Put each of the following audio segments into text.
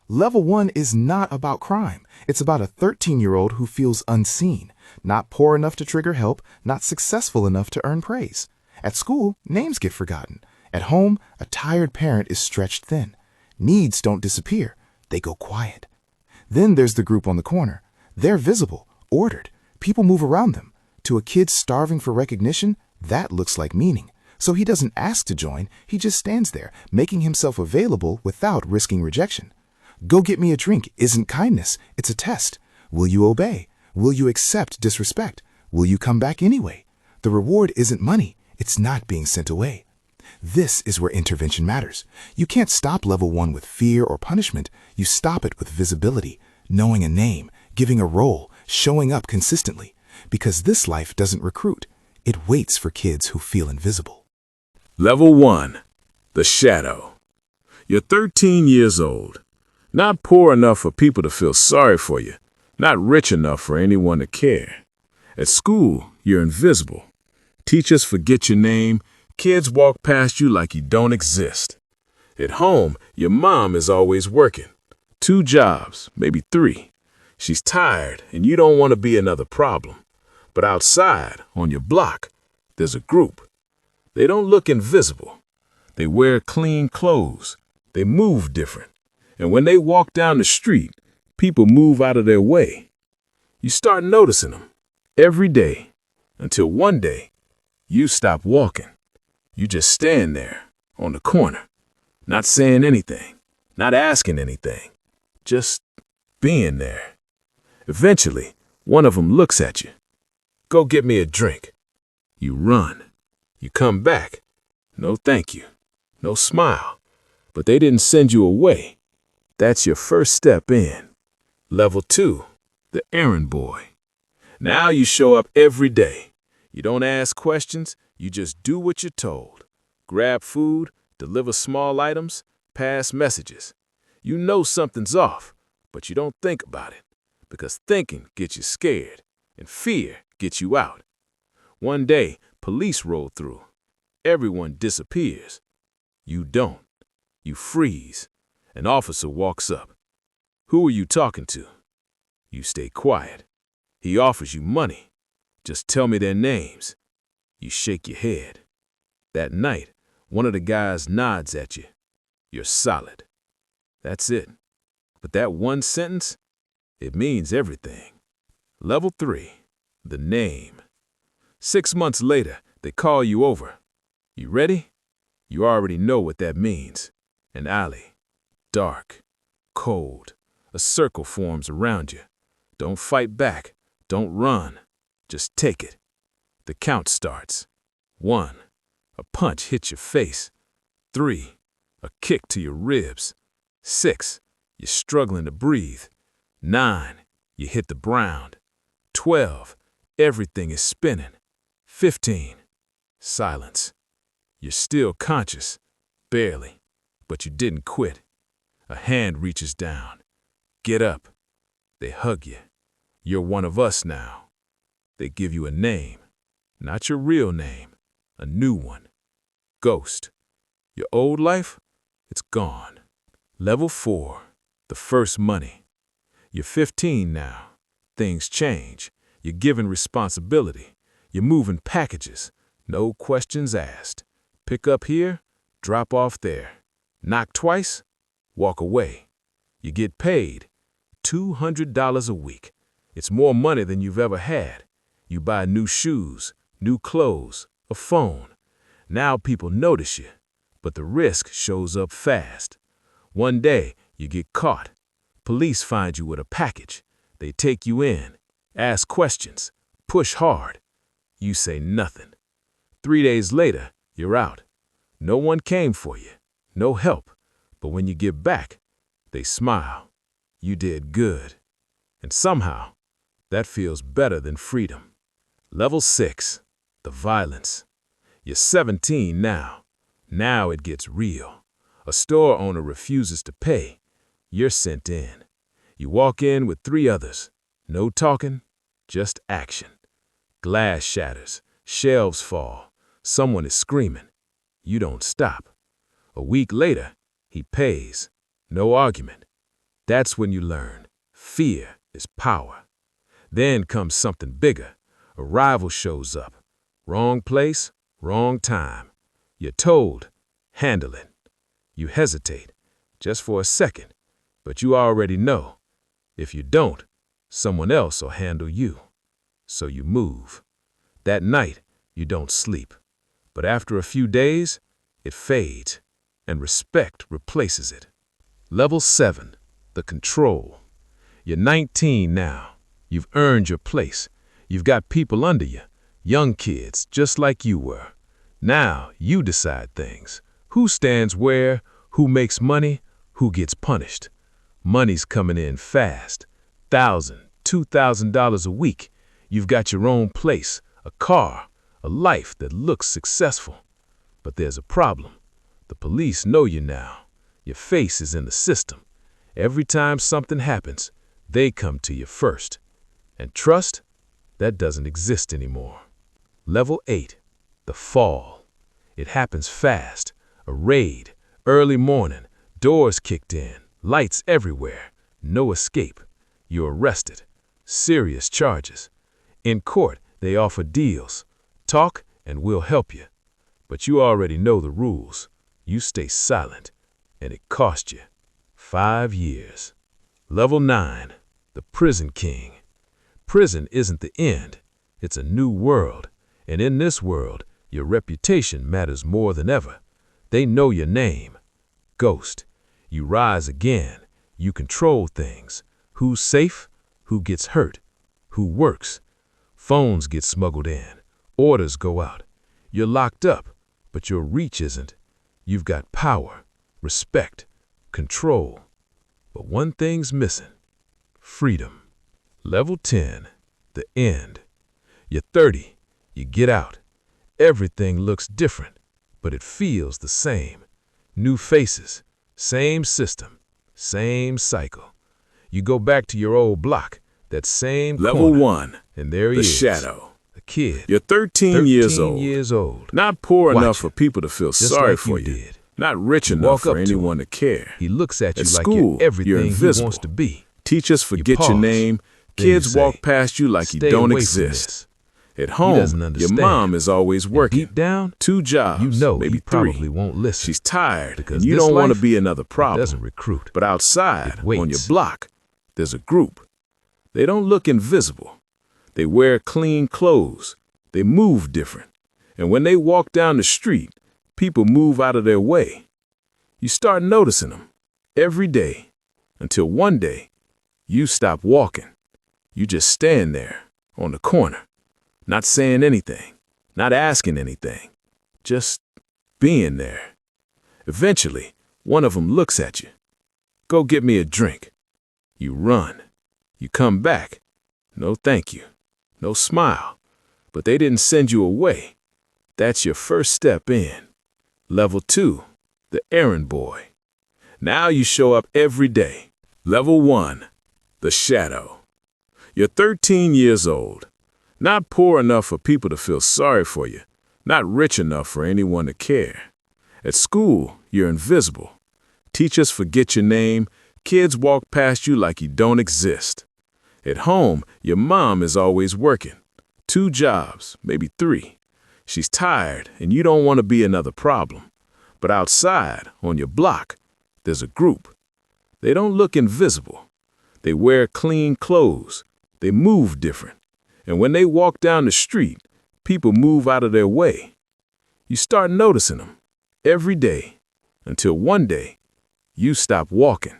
Level 1 is not about crime. It's about a 13-year-old who feels unseen, not poor enough to trigger help, not successful enough to earn praise. At school, names get forgotten. At home, a tired parent is stretched thin. Needs don't disappear. They go quiet. Then there's the group on the corner. They're visible, ordered. People move around them. To a kid starving for recognition, that looks like meaning. So he doesn't ask to join, he just stands there, making himself available without risking rejection. Go get me a drink isn't kindness, it's a test. Will you obey? Will you accept disrespect? Will you come back anyway? The reward isn't money, it's not being sent away. This is where intervention matters. You can't stop level 1 with fear or punishment. You stop it with visibility, knowing a name, giving a role, showing up consistently. Because this life doesn't recruit. It waits for kids who feel invisible. Level 1. The Shadow. You're 13 years old. Not poor enough for people to feel sorry for you. Not rich enough for anyone to care. At school, you're invisible. Teachers forget your name. Kids walk past you like you don't exist. At home, your mom is always working. 2 jobs, maybe 3. She's tired and you don't want to be another problem. But outside, on your block, there's a group. They don't look invisible. They wear clean clothes. They move different. And when they walk down the street, people move out of their way. You start noticing them every day until one day you stop walking. You just stand there on the corner, not saying anything, not asking anything, just being there. Eventually, one of them looks at you. Go get me a drink. You run. You come back. No thank you. No smile. But they didn't send you away. That's your first step in. Level 2, the errand boy. Now you show up every day. You don't ask questions. You just do what you're told. Grab food, deliver small items, pass messages. You know something's off, but you don't think about it. Because thinking gets you scared, and fear gets you out. One day, police roll through. Everyone disappears. You don't. You freeze. An officer walks up. Who are you talking to? You stay quiet. He offers you money. Just tell me their names. You shake your head. That night, one of the guys nods at you. You're solid. That's it. But that one sentence, it means everything. Level 3, the name. 6 months later, they call you over. You ready? You already know what that means. An alley. Dark. Cold. A circle forms around you. Don't fight back. Don't run. Just take it. The count starts. 1. A punch hits your face. 3. A kick to your ribs. 6. You're struggling to breathe. 9. You hit the ground. 12. Everything is spinning. 15. Silence. You're still conscious. Barely. But you didn't quit. A hand reaches down. Get up. They hug you. You're one of us now. They give you a name. Not your real name. A new one. Ghost. Your old life? It's gone. Level 4. The first money. You're 15 now. Things change. You're given responsibility. You're moving packages. No questions asked. Pick up here, drop off there. Knock twice, walk away. You get paid. $200 a week. It's more money than you've ever had. You buy new shoes, new clothes, a phone. Now people notice you, but the risk shows up fast. One day, you get caught. Police find you with a package. They take you in, ask questions, push hard. You say nothing. 3 days later, you're out. No one came for you, no help. But when you get back, they smile. You did good. And somehow, that feels better than freedom. Level 6, the violence. You're 17 now. Now it gets real. A store owner refuses to pay. You're sent in. You walk in with 3 others. No talking, just action. Glass shatters, shelves fall. Someone is screaming. You don't stop. A week later, he pays. No argument. That's when you learn fear is power. Then comes something bigger. A rival shows up. Wrong place, wrong time. You're told, handle it. You hesitate, just for a second, but you already know. If you don't, someone else will handle you. So you move. That night, you don't sleep. But after a few days, it fades, and respect replaces it. Level 7, the control. You're 19 now. You've earned your place. You've got people under you, young kids, just like you were. Now you decide things. Who stands where, who makes money, who gets punished. Money's coming in fast. $1,000, $2,000 a week. You've got your own place, a car, a life that looks successful. But there's a problem. The police know you now. Your face is in the system. Every time something happens, they come to you first. And trust? That doesn't exist anymore. Level 8, the fall. It happens fast. A raid, early morning, doors kicked in, lights everywhere, no escape. You're arrested. Serious charges. In court, they offer deals. Talk and we'll help you. But you already know the rules. You stay silent, and it cost you 5 years. Level 9, the prison king. Prison isn't the end. It's a new world. And in this world, your reputation matters more than ever. They know your name. Ghost. You rise again. You control things. Who's safe? Who gets hurt? Who works? Phones get smuggled in. Orders go out. You're locked up, but your reach isn't. You've got power, respect, control. But one thing's missing. Freedom. Level 10, the end. You're 30. You get out. Everything looks different, but it feels the same. New faces, same system, same cycle. You go back to your old block, that same Level corner, 1, and there he the is, shadow. a kid. You're 13 years old. Not poor Watch enough it. for people to feel Just sorry like for you you. did. Not rich You enough walk for up to anyone to care. He looks at you At like school, you're everything you're he invisible. wants to be. Teachers forget pause. your name. Then you Kids say, walk past you like you "Stay don't away from exist. this." At He home, doesn't your understand. mom is always And working. deep down, 2 jobs, you know maybe he 3. probably won't listen. She's tired, because and you this don't want to life, be another it problem. doesn't recruit. But outside, It waits. on your block, there's a group. They don't look invisible. They wear clean clothes. They move different. And when they walk down the street, people move out of their way. You start noticing them every day until one day you stop walking. You just stand there on the corner, not saying anything, not asking anything, just being there. Eventually, one of them looks at you. "Go get me a drink." You run. You come back. No thank you. No smile. But they didn't send you away. That's your first step in. Level 2, the errand boy. Now you show up every day. Level 1, the shadow. You're 13 years old. Not poor enough for people to feel sorry for you. Not rich enough for anyone to care. At school, you're invisible. Teachers forget your name. Kids walk past you like you don't exist. At home, your mom is always working. 2 jobs, maybe 3. She's tired, and you don't want to be another problem. But outside, on your block, there's a group. They don't look invisible. They wear clean clothes. They move different. And when they walk down the street, people move out of their way. You start noticing them every day until one day you stop walking.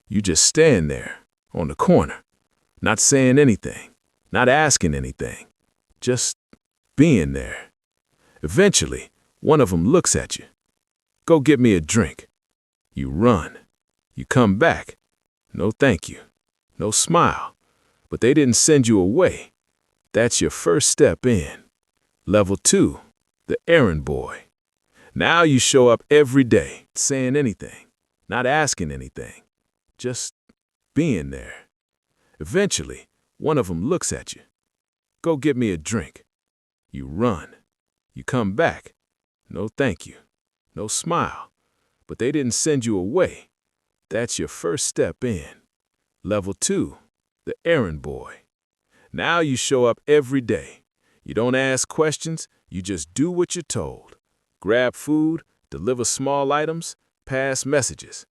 You just stand there on the corner, not saying anything, not asking anything, just being there. Eventually, one of them looks at you. "Go get me a drink." You run. You come back. No thank you. No smile. But they didn't send you away. That's your first step in. Level 2, the errand boy. Now you show up every day, saying anything, not asking anything, just being there. Eventually, one of them looks at you. "Go get me a drink." You run. You come back. No thank you. No smile. But they didn't send you away. That's your first step in. Level 2, the errand boy. Now you show up every day. You don't ask questions, you just do what you're told. Grab food, deliver small items, pass messages.